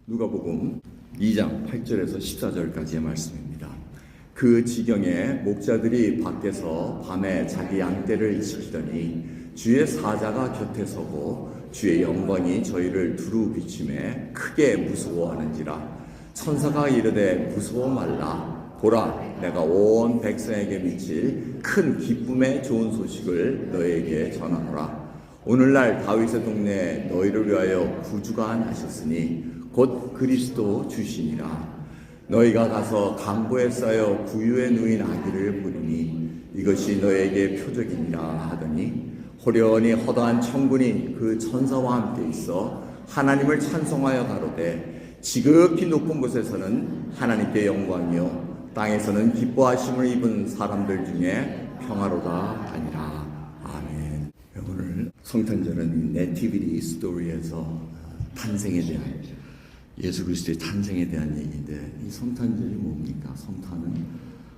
누가복음 2장 8절에서 14절까지의 말씀입니다. 그 지경에 목자들이 밖에서 밤에 자기 양떼를 지키더니 주의 사자가 곁에 서고 주의 영광이 저희를 두루 비추매 크게 무서워하는지라. 천사가 이르되 무서워 말라. 보라, 내가 온 백성에게 미칠 큰 기쁨의 좋은 소식을 너에게 전하노라. 오늘날 다윗의 동네에 너희를 위하여 구주가 나셨으니 곧 그리스도 주시니라. 너희가 가서 강보에 쌓여 구유에 누인 아기를 보리니 이것이 너에게 표적이니라 하더니 호련히 허다한 천군이 그 천사와 함께 있어 하나님을 찬송하여 가로되 지극히 높은 곳에서는 하나님께 영광이요 땅에서는 기뻐하심을 입은 사람들 중에 평화로다 하니라. 아멘. 오늘 성탄절은 네티비티 스토리에서 탄생에 대한 예수 그리스도의 탄생에 대한 얘기인데, 이 성탄절이 뭡니까? 성탄은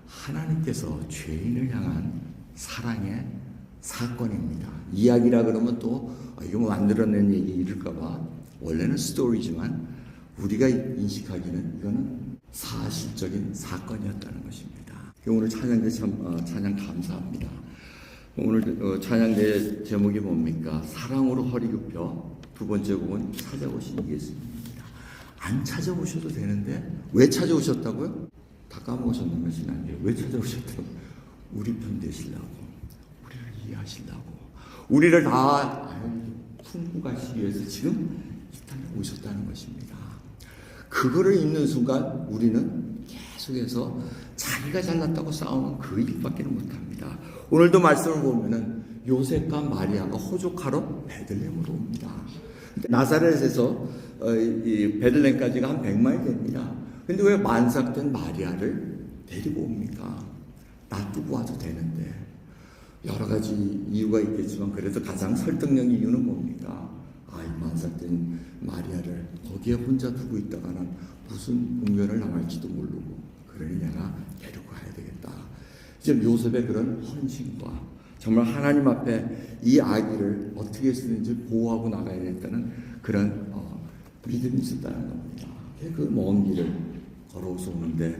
하나님께서 죄인을 향한 사랑의 사건입니다. 이야기라 그러면 또 이거 뭐 만들어낸 얘기 이럴까봐 원래는 스토리지만 우리가 인식하기는 이거는 사실적인 사건이었다는 것입니다. 오늘 찬양대 찬양 감사합니다. 오늘 찬양대 제목이 뭡니까? 사랑으로 허리 굽혀. 두 번째 곡은 찾아오신 예수님입니다. 안 찾아오셔도 되는데 왜 찾아오셨다고요? 다 까먹으셨는 것이 아니에요. 왜 찾아오셨다고? 우리 편 되시려고, 우리를 이해하시려고, 우리를 다 품고 가시기 위해서 지금 이 땅에 오셨다는 것입니다. 그거를 읽는 순간 우리는 계속해서 자기가 잘났다고 싸우는 그 일밖에 못합니다. 오늘도 말씀을 보면은 요셉과 마리아가 호족하러 베들레헴으로 옵니다. 나사렛에서 이 베들레헴까지가 한 100마일 됩니다. 근데 왜 만삭된 마리아를 데리고 옵니까? 놔두고 와도 되는데. 여러 가지 이유가 있겠지만 그래도 가장 설득력 이유는 뭡니까? 이 만삭된 마리아를 거기에 혼자 두고 있다가는 무슨 공연을 나갈지도 모르고, 그러니 내가 데리고 가야 되겠다. 지금 요셉의 그런 헌신과 정말 하나님 앞에 이 아기를 어떻게 쓰는지 보호하고 나가야겠다는 그런 믿음이 있었다는 겁니다. 그 먼 길을 걸어서 오는데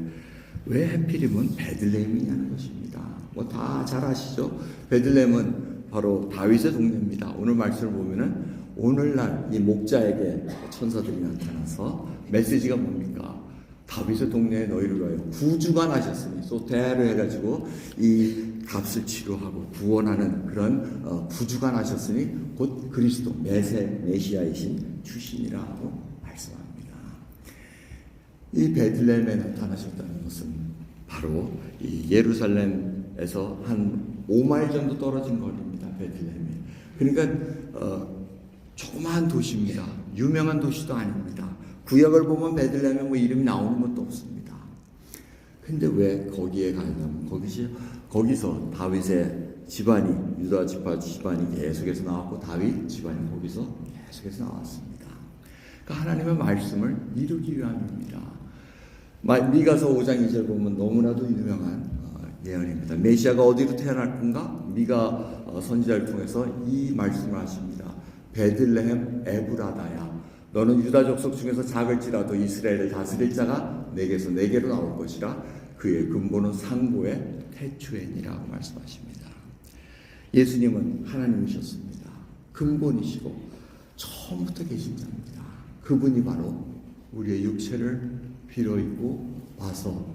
왜 하필이면 베들레헴이냐는 것입니다. 뭐 다 잘 아시죠? 베들레헴은 바로 다윗의 동네입니다. 오늘 말씀을 보면은 오늘날 이 목자에게 천사들이 나타나서 메시지가 뭡니까? 다윗의 동네에 너희를 위하여 구주가 나셨으니, 소테를 해가지고 이 값을 치료하고 구원하는 그런 구주가 나셨으니 곧 그리스도 메시아이신 주신이라고 말씀합니다. 이 베들레헴에 나타나셨다는 것은 바로 이 예루살렘에서 한 5마일 정도 떨어진 거리입니다. 베들레헴이. 그러니까 조그마한 도시입니다. 유명한 도시도 아닙니다. 구약을 보면 베들레헴에 뭐 이름이 나오는 것도 없습니다. 근데 왜 거기에 가냐면 거기서 다윗의 집안이, 유다 집안이 계속해서 나왔고 다윗 집안이 거기서 계속해서 나왔습니다. 그러니까 하나님의 말씀을 이루기 위함입니다. 미가서 5장 2절 보면 너무나도 유명한 예언입니다. 메시아가 어디로 태어날 건가? 미가 선지자를 통해서 이 말씀을 하십니다. 베들레헴 에브라다야, 너는 유다 족속 중에서 작을지라도 이스라엘을 다스릴 자가 내게서 내게로 나올 것이라. 그의 근본은 상고의 태초엔이라고 말씀하십니다. 예수님은 하나님이셨습니다. 근본이시고 처음부터 계신 자입니다. 그분이 바로 우리의 육체를 빌어 입고 와서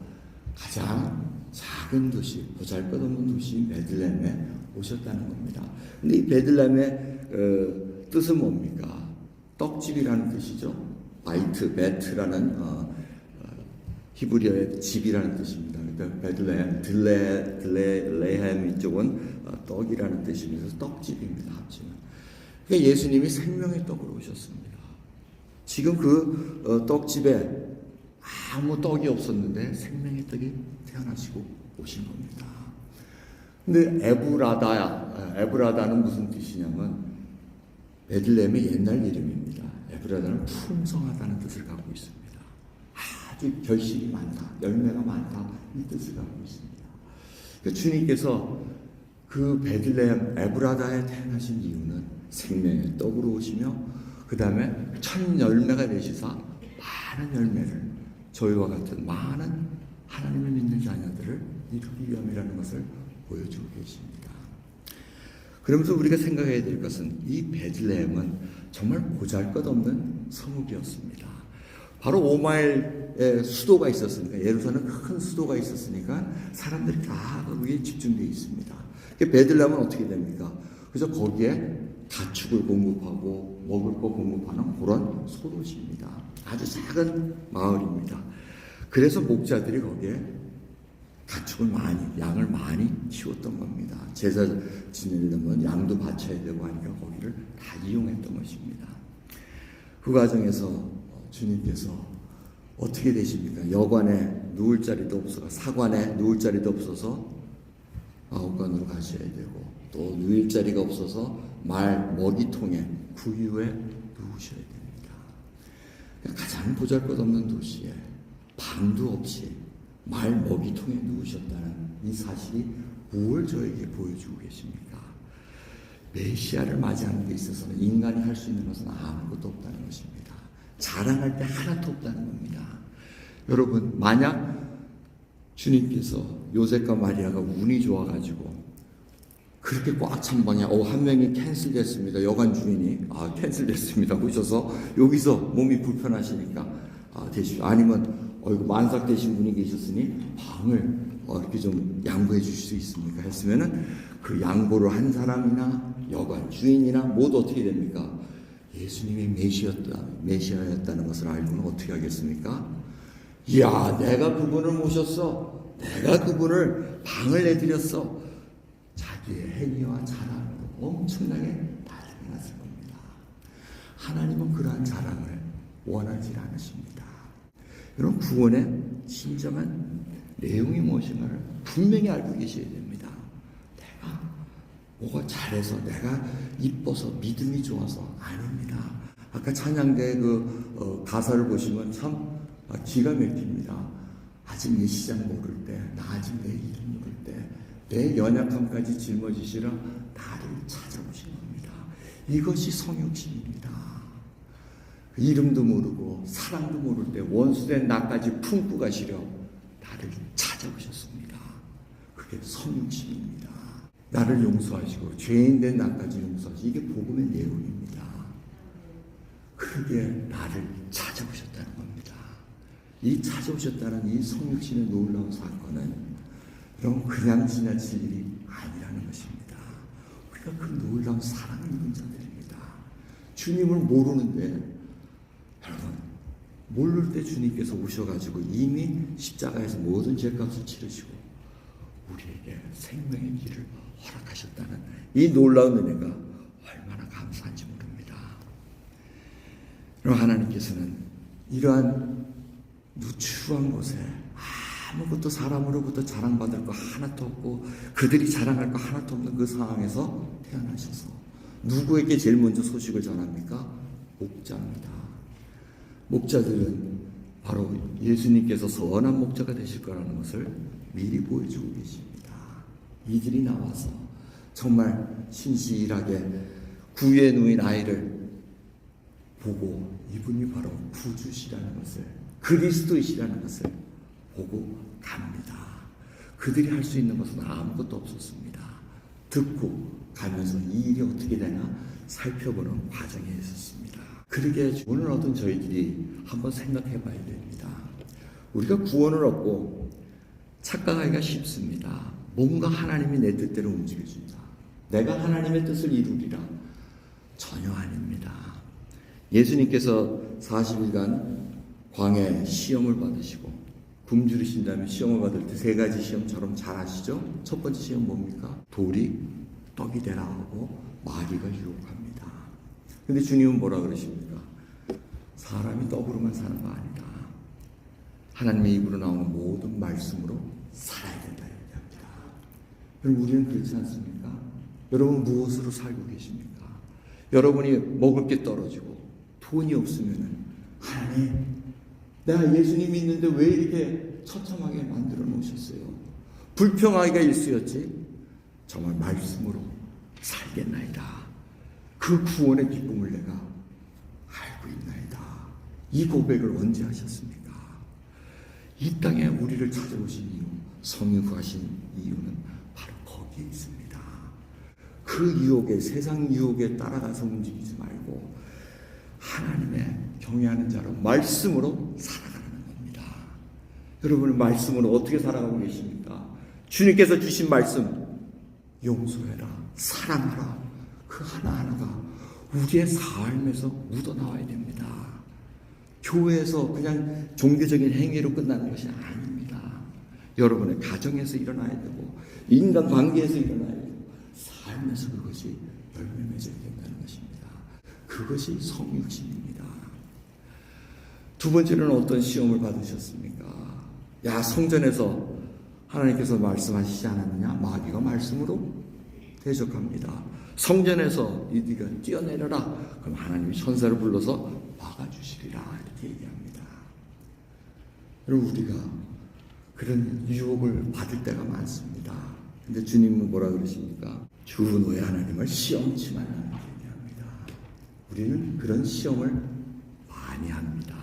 가장 작은 도시, 보잘것없는 도시 베들레헴에 오셨다는 겁니다. 근데 이 베들레헴의 뜻은 뭡니까? 떡집이라는 뜻이죠. 베트라는 히브리어의 집이라는 뜻입니다. 그러니까 베들레헴, 들레헴 이쪽은 떡이라는 뜻이면서 떡집입니다. 합치면. 그러니까 예수님이 생명의 떡으로 오셨습니다. 지금 그 떡집에 아무 떡이 없었는데 생명의 떡이 태어나시고 오신 겁니다. 근데 에브라다는 무슨 뜻이냐면 베들레헴의 옛날 이름입니다. 에브라다는 풍성하다는 뜻을 갖고 있습니다. 아주 결실이 많다, 열매가 많다, 이 뜻을 갖고 있습니다. 그러니까 주님께서 그 베들레헴 에브라다에 태어나신 이유는 생명의 떡으로 오시며 그 다음에 첫 열매가 되시사 많은 열매를 저희와 같은 많은 하나님을 믿는 자녀들을 이루기 위함이라는 것을 보여주고 계십니다. 그러면서 우리가 생각해야 될 것은 이 베들레헴은 정말 보잘것없는 성읍이었습니다. 바로 5마일의 수도가 있었으니까, 예루살렘 큰 수도가 있었으니까 사람들이 다 거기에 집중되어 있습니다. 베들레헴은 어떻게 됩니까? 그래서 거기에 가축을 공급하고 먹을 거 공급하는 그런 소도시입니다. 아주 작은 마을입니다. 그래서 목자들이 거기에 가축을 양을 많이 키웠던 겁니다. 제사 지내려면 양도 바쳐야 되고 하니까 거기를 다 이용했던 것입니다. 그 과정에서 주님께서 어떻게 되십니까? 여관에 누울 자리도 없어서, 사관에 누울 자리도 없어서 마옥간으로 가셔야 되고, 또 누울 자리가 없어서 말 먹이통에 구유에 누우셔야 됩니다. 가장 보잘것없는 도시에 방도 없이 말 먹이통에 누우셨다는 이 사실이 무엇을 저에게 보여주고 계십니까? 메시아를 맞이하는 데 있어서는 인간이 할 수 있는 것은 아무것도 없다는 것입니다. 자랑할 때 하나도 없다는 겁니다. 여러분, 만약 주님께서 요셉과 마리아가 운이 좋아가지고 그렇게 꽉 찬 방에 한 명이 캔슬됐습니다. 여관 주인이 캔슬됐습니다 오셔서 여기서 몸이 불편하시니까 되십시오. 아니면 만삭 되신 분이 계셨으니 방을 이렇게 좀 양보해 주실 수 있습니까? 했으면은 그 양보를 한 사람이나 여관 주인이나 모두 어떻게 됩니까? 예수님이 메시아였다는 것을 알고는 어떻게 하겠습니까? 이야, 내가 그분을 모셨어. 내가 그분을 방을 내드렸어. 자기의 행위와 자랑으로 엄청나게 나타났을 겁니다. 하나님은 그러한 자랑을 원하지 않으십니다. 여러분, 구원의 진정한 내용이 무엇인가를 분명히 알고 계셔야 됩니다. 내가 뭐가 잘해서, 내가 이뻐서, 믿음이 좋아서 아닙니다. 아까 찬양대 그 가사를 보시면 참 기가 막힙니다. 아직 내 시장 모를 때, 나 아직 내 이름 모를 때, 내 연약함까지 짊어지시라 나를 찾아오신 겁니다. 이것이 성육신입니다. 이름도 모르고 사랑도 모를 때 원수된 나까지 품고 가시려 나를 찾아오셨습니다. 그게 성육신입니다. 나를 용서하시고 죄인된 나까지 용서하시고, 이게 복음의 내용입니다. 그게 나를 찾아오셨다는 겁니다. 이 찾아오셨다는 이 성육신의 놀라운 사건은 여러분 그냥 지나칠 일이 아니라는 것입니다. 우리가 그 놀라운 사랑을 입은 자들입니다. 주님을 모르는데, 여러분 모를 때 주님께서 오셔가지고 이미 십자가에서 모든 죄값을 치르시고 우리에게 생명의 길을 허락하셨다는 이 놀라운 은혜가 얼마나 감사한지 모릅니다. 여러분, 하나님께서는 이러한 누추한 곳에 아무것도 사람으로부터 자랑받을 거 하나도 없고 그들이 자랑할 거 하나도 없는 그 상황에서 태어나셔서 누구에게 제일 먼저 소식을 전합니까? 목자입니다. 목자들은 바로 예수님께서 선한 목자가 되실 거라는 것을 미리 보여주고 계십니다. 이들이 나와서 정말 신실하게 구유에 누인 아이를 보고 이분이 바로 구주시라는 것을, 그리스도이시라는 것을 보고 갑니다. 그들이 할 수 있는 것은 아무것도 없었습니다. 듣고 가면서 이 일이 어떻게 되나 살펴보는 과정에 있었습니다. 그러게 구원을 얻은 저희들이 한번 생각해 봐야 됩니다. 우리가 구원을 얻고 착각하기가 쉽습니다. 뭔가 하나님이 내 뜻대로 움직여준다. 내가 하나님의 뜻을 이루리라. 전혀 아닙니다. 예수님께서 40일간 광야에 시험을 받으시고 굶주리신 다음에 시험을 받을 때 세 가지 시험처럼 잘 아시죠? 첫 번째 시험 뭡니까? 돌이 떡이 되라 하고 마귀가 유혹합니다. 근데 주님은 뭐라 그러십니까? 사람이 떡으로만 사는 거 아니다. 하나님의 입으로 나오는 모든 말씀으로 살아야 된다 얘기합니다. 여러분, 우리는 그렇지 않습니까? 여러분 무엇으로 살고 계십니까? 여러분이 먹을 게 떨어지고 돈이 없으면은 하나님, 내가 예수님 믿는데 왜 이렇게 처참하게 만들어 놓으셨어요? 불평하기가 일쑤였지 정말 말씀으로 살겠나이다. 그 구원의 기쁨을 내가 알고 있나이다. 이 고백을 언제 하셨습니까? 이 땅에 우리를 찾아오신 이유, 성령 구하신 이유는 바로 거기에 있습니다. 그 유혹에, 세상 유혹에 따라가서 움직이지 말고 하나님의 경외하는 자로 말씀으로 살아가는 겁니다. 여러분은 말씀으로 어떻게 살아가고 계십니까? 주님께서 주신 말씀, 용서해라, 사랑하라, 그 하나하나가 우리의 삶에서 묻어나와야 됩니다. 교회에서 그냥 종교적인 행위로 끝나는 것이 아닙니다. 여러분의 가정에서 일어나야 되고 인간 관계에서 일어나야 되고 삶에서 그것이 열매 맺어야 된다는 것입니다. 그것이 성육신입니다. 두 번째는 어떤 시험을 받으셨습니까? 야, 성전에서 하나님께서 말씀하시지 않았느냐? 마귀가 말씀으로 대적합니다. 성전에서 네가 뛰어내려라. 그럼 하나님이 천사를 불러서 막아주시리라 이렇게 얘기합니다. 여러분, 우리가 그런 유혹을 받을 때가 많습니다. 근데 주님은 뭐라 그러십니까? 주 너의 하나님을 시험치 말라는 얘기합니다. 우리는 그런 시험을 많이 합니다.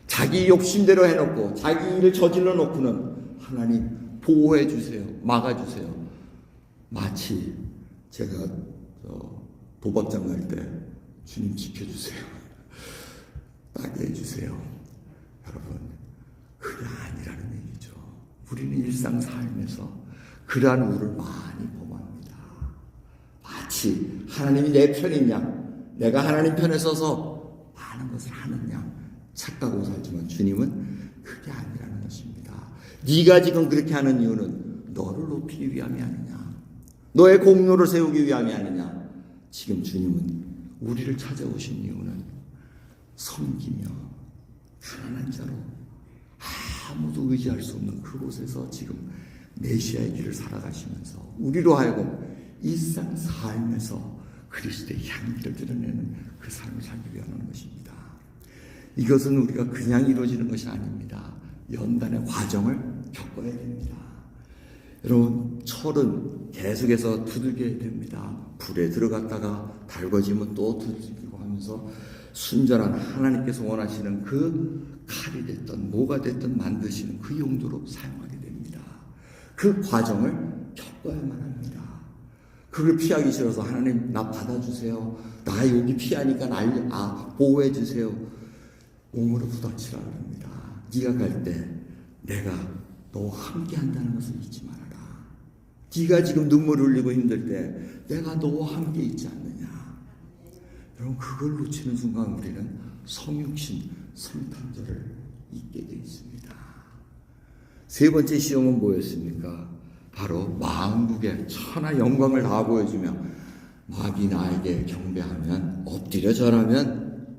자기 욕심대로 해놓고 자기 일을 저질러 놓고는 하나님 보호해 주세요, 막아주세요. 마치 제가 도박장 갈 때 주님 지켜주세요, 따게 해주세요. 여러분, 그게 아니라는 얘기죠. 우리는 일상 삶에서 그러한 우를 많이 범합니다. 마치 하나님이 내 편인 양, 내가 하나님 편에 서서 많은 것을 하는 양 착각하고 살지만 주님은 그게 아니라는 것입니다. 네가 지금 그렇게 하는 이유는 너를 높이기 위함이 아니냐, 너의 공로를 세우기 위함이 아니냐. 지금 주님은 우리를 찾아오신 이유는 섬기며 가난한 자로 아무도 의지할 수 없는 그곳에서 지금 메시아의 길을 살아가시면서 우리로 하여금 일상 삶에서 그리스도의 향기를 드러내는 그 삶을 살기 위한 것입니다. 이것은 우리가 그냥 이루어지는 것이 아닙니다. 연단의 과정을 겪어야 됩니다. 여러분, 철은 계속해서 두들겨야 됩니다. 불에 들어갔다가 달궈지면 또 두들기고 하면서 순전한 하나님께서 원하시는 그 칼이 됐든 뭐가 됐든 만드시는 그 용도로 사용하게 됩니다. 그 과정을 겪어야만 합니다. 그걸 피하기 싫어서 하나님 나 받아주세요, 나 여기 피하니까 보호해 주세요, 몸으로 부닥치라 그럽니다. 네가 갈 때 내가 너와 함께 한다는 것을 잊지 말아라. 네가 지금 눈물을 흘리고 힘들 때 내가 너와 함께 있지 않느냐. 여러분, 그걸 놓치는 순간 우리는 성육신, 성탄절을 잊게 되어 있습니다. 세 번째 시험은 뭐였습니까? 바로 만국의 천하 영광을 다 보여주며 마귀 나에게 경배하면, 엎드려 절하면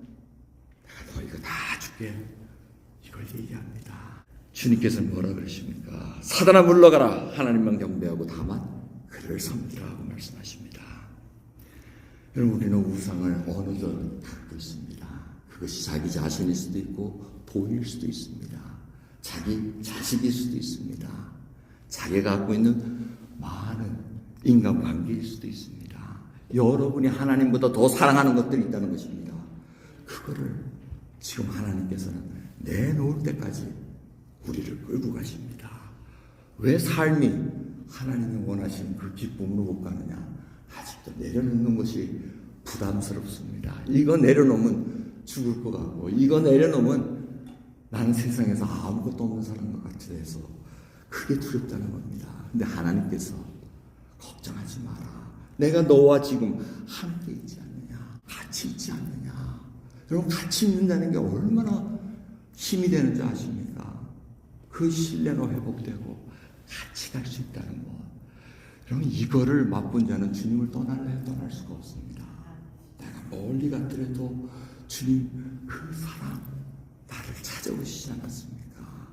내가 너희가 다 주게, 이걸 얘기합니다. 주님께서는 뭐라 그러십니까? 사단아 물러가라, 하나님만 경배하고 다만 그를 섬기라 하고 말씀하십니다. 여러분, 우리는 우상을 어느덧 갖고 있습니다. 그것이 자기 자신일 수도 있고 돈일 수도 있습니다. 자기 자식일 수도 있습니다. 자기가 갖고 있는 많은 인간관계일 수도 있습니다. 여러분이 하나님보다 더 사랑하는 것들이 있다는 것입니다. 그거를 지금 하나님께서는 내놓을 때까지 우리를 끌고 가십니다. 왜 삶이 하나님이 원하시는 그 기쁨으로 못 가느냐? 아직도 내려놓는 것이 부담스럽습니다. 이거 내려놓으면 죽을 것 같고, 이거 내려놓으면 나는 세상에서 아무것도 없는 사람 것 같이 돼서 그게 두렵다는 겁니다. 근데 하나님께서 걱정하지 마라, 내가 너와 지금 함께 있지 않느냐, 같이 있지 않느냐. 여러분, 같이 있는다는 게 얼마나 힘이 되는지 아십니까? 그 신뢰가 회복되고 같이 갈 수 있다는 것. 여러분, 이거를 맛본 자는 주님을 떠날 수가 없습니다. 내가 멀리 갔더라도 주님 그 사랑 나를 찾아오시지 않았습니까?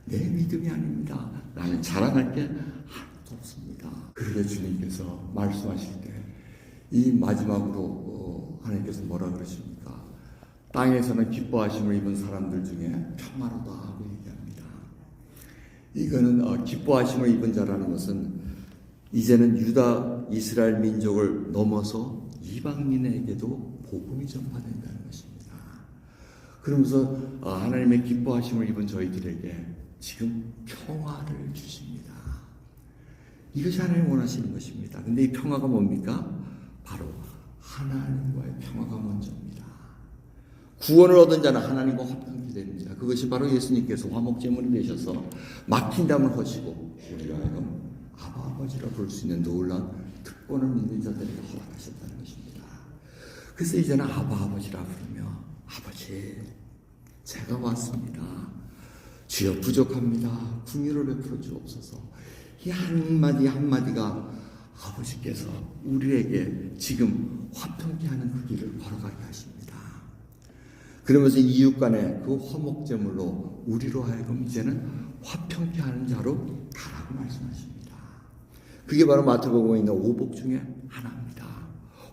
내 믿음이 아닙니다. 나는 자랑할 게 하나도 없습니다. 그런데 주님께서 말씀하실 때 이 마지막으로 하나님께서 뭐라 그러십니까? 땅에서는 기뻐하심을 입은 사람들 중에 평화로다 하고 얘기합니다. 이거는 기뻐하심을 입은 자라는 것은 이제는 유다 이스라엘 민족을 넘어서 이방인에게도 복음이 전파된다는 것입니다. 그러면서 하나님의 기뻐하심을 입은 저희들에게 지금 평화를 주십니다. 이것이 하나님 원하시는 것입니다. 근데 이 평화가 뭡니까? 바로 하나님과의 평화가 먼저입니다. 구원을 얻은 자는 하나님과 화평케 됩니다. 그것이 바로 예수님께서 화목제물이 되셔서 막힌 담을 허시고 우리가 하여금 아버지라 부를 수 있는 놀라운 특권을 믿는 자들에게 허락하셨다는 것입니다. 그래서 이제는 아버지라 부르며 아버지 제가 왔습니다. 주여 부족합니다. 긍휼을 베풀어 주옵소서. 이 한마디 한마디가 아버지께서 우리에게 지금 화평케 하는 그 길을 걸어가게 하십니다. 그러면서 이웃 간의 그 화목제물로 우리로 하여금 이제는 화평케 하는 자로 가라고 말씀하십니다. 그게 바로 마태복음에 있는 오복 중에 하나입니다.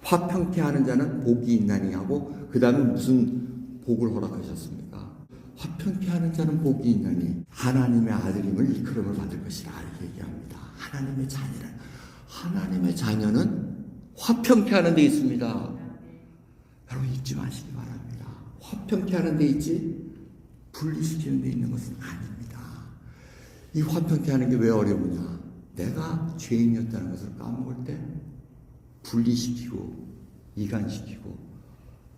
화평케 하는 자는 복이 있나니 하고 그 다음에 무슨 복을 허락하셨습니까? 화평케 하는 자는 복이 있나니 하나님의 아들임을 일컬음을 받을 것이라 얘기합니다. 하나님의 자녀라. 하나님의 자녀는 화평케 하는 데 있습니다. 여러분 잊지 마시기 바랍니다. 화평케 하는 데 있지 분리시키는 데 있는 것은 아닙니다. 이 화평케 하는 게 왜 어려우냐? 내가 죄인이었다는 것을 까먹을 때 분리시키고 이간시키고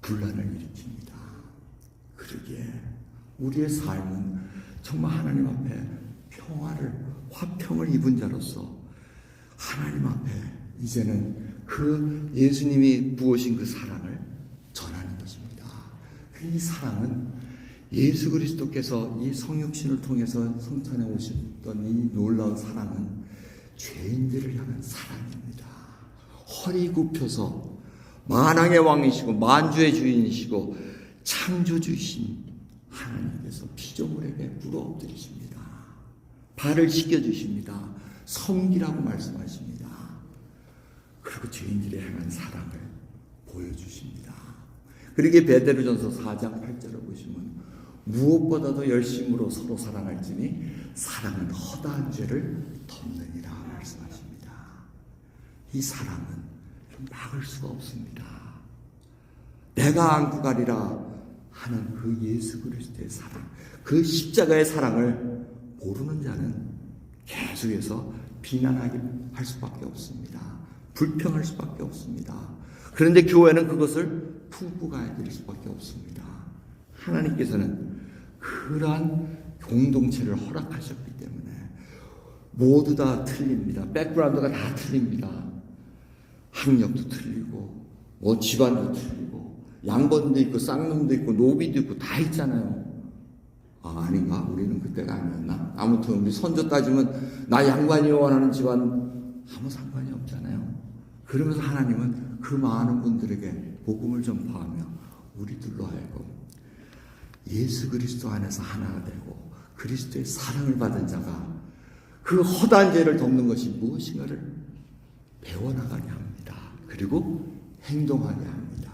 분란을 일으킵니다. 그러기에 우리의 삶은 정말 하나님 앞에 평화를 화평을 입은 자로서 하나님 앞에 이제는 그 예수님이 부으신 그 사랑을 전하는 것입니다. 이 사랑은 예수 그리스도께서 이 성육신을 통해서 성찬에 오셨던 이 놀라운 사랑은 죄인들을 향한 사랑입니다. 허리 굽혀서 만왕의 왕이시고 만주의 주인이시고 창조주이신 하나님께서 피조물에게 물어 엎드리십니다. 발을 씻겨주십니다. 섬기라고 말씀하십니다. 그리고 죄인들에 향한 사랑을 보여주십니다. 그러기에 베드로전서 4장 8절을 보시면 무엇보다도 열심으로 서로 사랑할지니 사랑은 허다한 죄를 덮느니라 말씀하십니다. 이 사랑은 막을 수가 없습니다. 내가 안고 가리라 하는 그 예수 그리스도의 사랑, 그 십자가의 사랑을 모르는 자는 계속해서 비난하게 할 수밖에 없습니다. 불평할 수밖에 없습니다. 그런데 교회는 그것을 품고 가야 될 수밖에 없습니다. 하나님께서는 그러한 공동체를 허락하셨기 때문에 모두 다 틀립니다. 백그라운드가 다 틀립니다. 학력도 틀리고 뭐 집안도 틀리고 양반도 있고 쌍놈도 있고 노비도 있고 다 있잖아요. 아닌가? 우리는 그때가 아니었나? 아무튼 우리 선조 따지면 나 양반이 원하는 집안 아무 상관이 없잖아요. 그러면서 하나님은 그 많은 분들에게 복음을 전파하며 우리들로 하여금 예수 그리스도 안에서 하나가 되고 그리스도의 사랑을 받은 자가 그 허다한 죄를 덮는 것이 무엇인가를 배워나가게 합니다. 그리고 행동하게 합니다.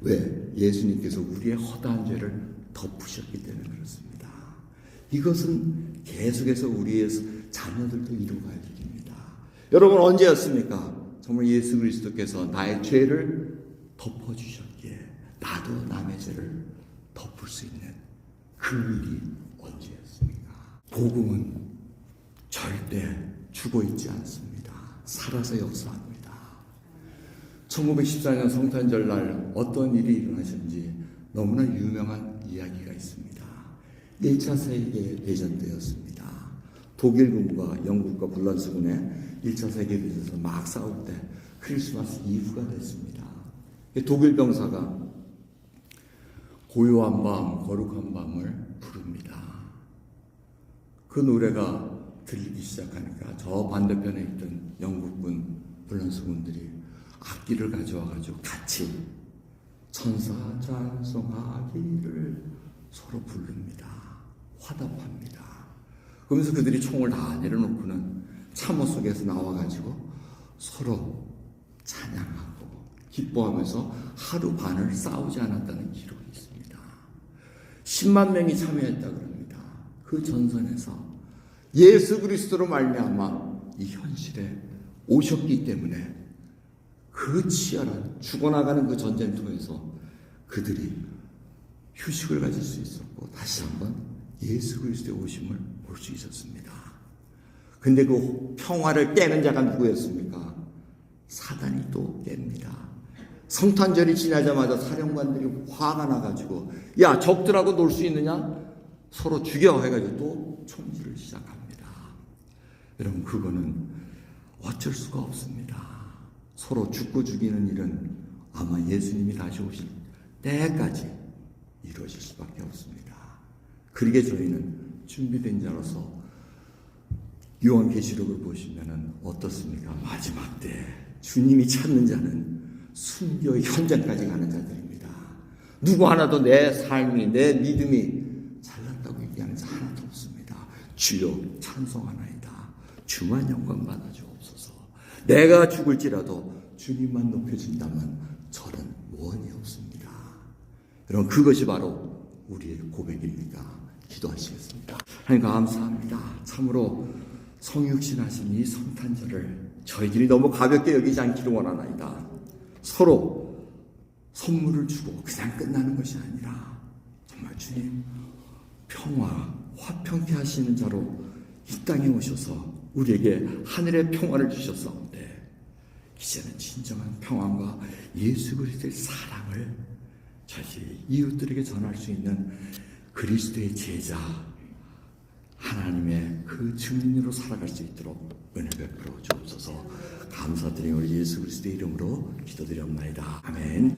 왜? 예수님께서 우리의 허다한 죄를 덮으셨기 때문에 그렇습니다. 이것은 계속해서 우리의 자녀들도 이루어갈 일입니다. 여러분 언제였습니까? 정말 예수 그리스도께서 나의 죄를 덮어주셨기에 나도 남의 죄를 덮을 수 있는 그 일이 언제였습니까? 복음은 절대 죽어 있지 않습니다. 살아서 역사합니다. 1914년 성탄절날 어떤 일이 일어나셨는지 너무나 유명한 이야기가 있습니다. 1차 세계대전 때였습니다. 독일군과 영국과 불란서군의 1차 세계대전에서 막 싸울 때 크리스마스 이후가 됐습니다. 독일 병사가 고요한 밤, 거룩한 밤을 부릅니다. 그 노래가 들리기 시작하니까 저 반대편에 있던 영국군, 불란서군들이 악기를 가져와가지고 같이 천사 찬송하기를 서로 부릅니다. 화답합니다. 그러면서 그들이 총을 다 내려놓고는 참호 속에서 나와가지고 서로 찬양하고 기뻐하면서 하루 반을 싸우지 않았다는 기록이 있습니다. 10만 명이 참여했다 그럽니다. 그 전선에서 예수 그리스도로 말미암아 이 현실에 오셨기 때문에 그 치열한 죽어나가는 그 전쟁터에서 그들이 휴식을 가질 수 있었고 다시 한번 예수 그리스도의 오심을 볼 수 있었습니다. 근데 그 평화를 깨는 자가 누구였습니까? 사단이 또 깹니다. 성탄절이 지나자마자 사령관들이 화가 나가지고 야 적들하고 놀 수 있느냐? 서로 죽여 해가지고 또 총질을 시작합니다. 여러분 그거는 어쩔 수가 없습니다. 서로 죽고 죽이는 일은 아마 예수님이 다시 오실 때까지 이루어질 수밖에 없습니다. 그러게 저희는 준비된 자로서 요한계시록을 보시면은 어떻습니까? 마지막 때 주님이 찾는 자는 순교 현장까지 가는 자들입니다. 누구 하나도 내 삶이 내 믿음이 잘났다고 얘기하는 자 하나도 없습니다. 주여 찬송하나이다. 주만 영광 받아 주옵소서. 내가 죽을지라도 주님만 높여진다면 저는 원이 없습니다. 여러분 그것이 바로 우리의 고백입니다. 기도하시겠습니다. 하나님 감사합니다. 참으로 성육신하신 이 성탄절을 저희들이 너무 가볍게 여기지 않기를 원하나이다. 서로 선물을 주고 그냥 끝나는 것이 아니라 정말 주님 평화, 화평케 하시는 자로 이 땅에 오셔서 우리에게 하늘의 평화를 주셨었는데 이제는 진정한 평안과 예수 그리스도의 사랑을 저희 이웃들에게 전할 수 있는 그리스도의 제자 하나님의 그 증인으로 살아갈 수 있도록 은혜 베풀어 주옵소서. 감사드리며 우리 예수 그리스도의 이름으로 기도드리옵나이다. 아멘.